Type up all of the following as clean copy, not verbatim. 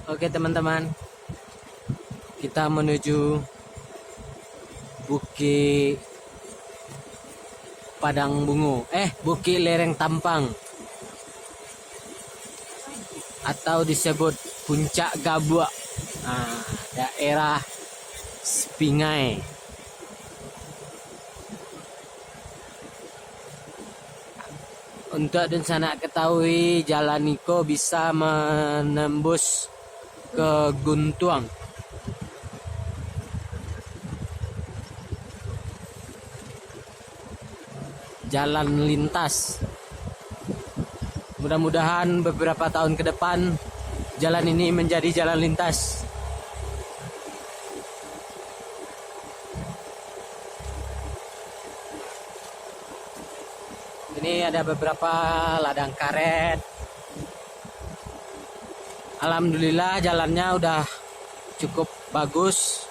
Oke teman-teman, kita menuju Bukit Padang Bungo, Bukit Lereng Tampang, atau disebut Puncak Gabua, daerah Sepingai. Untuk dan sana ketahui, jalan Niko bisa menembus ke Guntuang. Jalan lintas. Mudah-mudahan beberapa tahun ke depan jalan ini menjadi jalan lintas. Ini ada beberapa ladang karet. Alhamdulillah jalannya udah cukup bagus.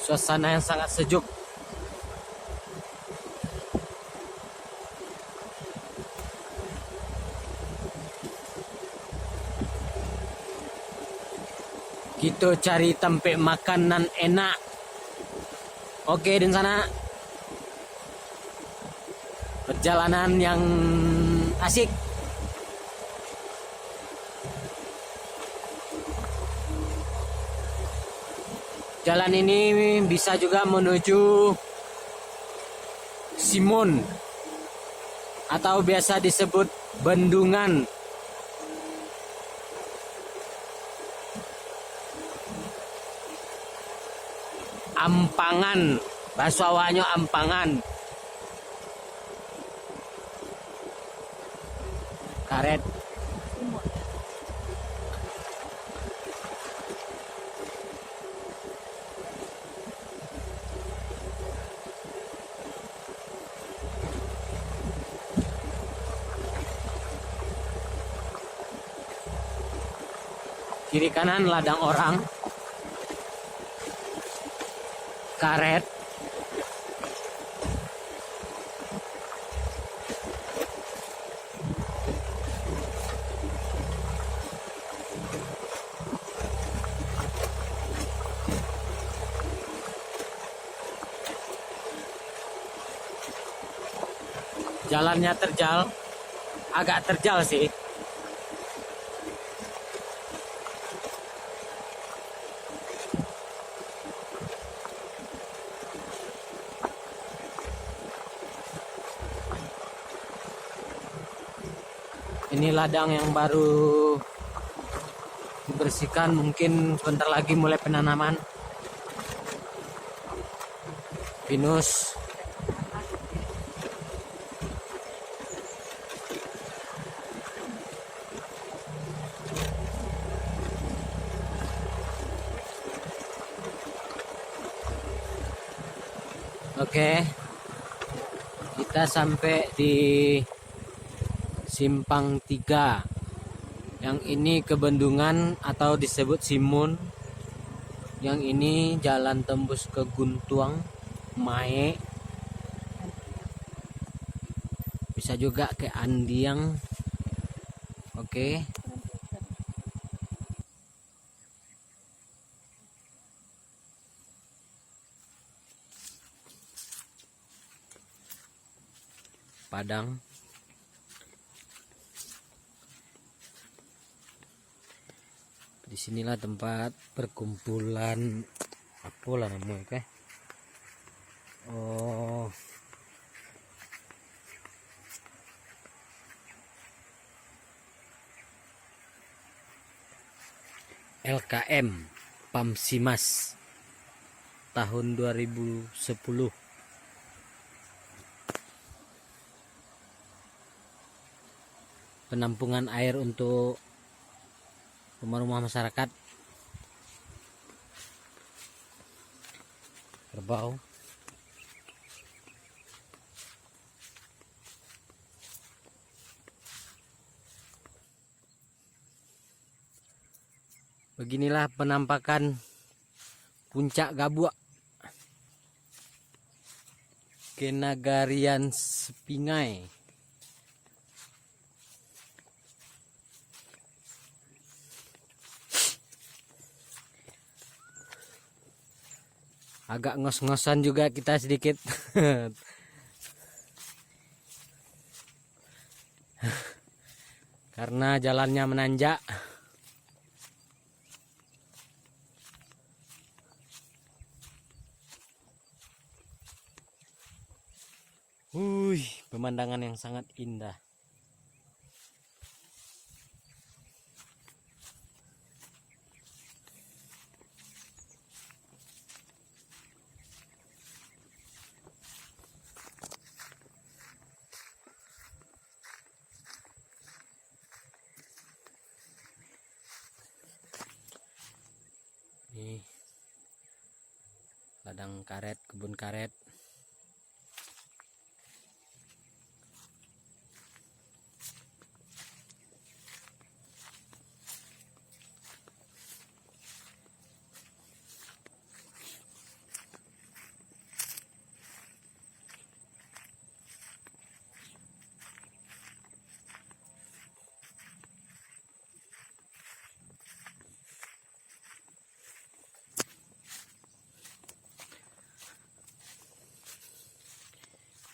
Suasana yang sangat sejuk. Kita cari tempat makanan enak. Oke, di sana perjalanan yang asik. Jalan ini bisa juga menuju Simon atau biasa disebut Bendungan. Ampangan, bahasa Awaknya Ampangan. Karet. Kiri kanan ladang orang. Karet. Jalannya terjal, agak terjal sih. Ini ladang yang baru dibersihkan, mungkin sebentar lagi mulai penanaman pinus. Oke, kita sampai di Simpang 3. Yang ini ke Bendungan atau disebut Simon. Yang ini jalan tembus ke Guntuang, Mae. Bisa juga ke Andiang. Oke. Padang. Disinilah tempat perkumpulan apa lah namanya, LKM Pamsimas tahun 2010. Penampungan air untuk rumah-rumah masyarakat. Kerbau. Beginilah penampakan Puncak Gabua. Kenagarian Sepingai. Agak ngos-ngosan juga kita sedikit. Karena jalannya menanjak. Pemandangan yang sangat indah. Nih, ladang karet, kebun karet.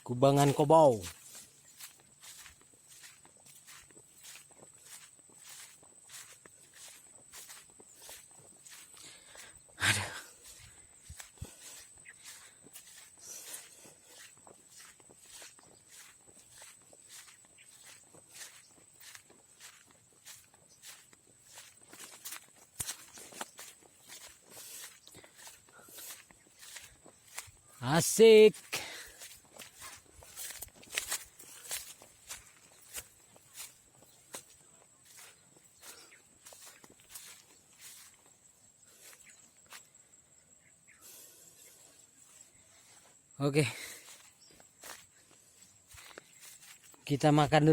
Kubangan Kobau. Asik. Oke. Kita makan dulu.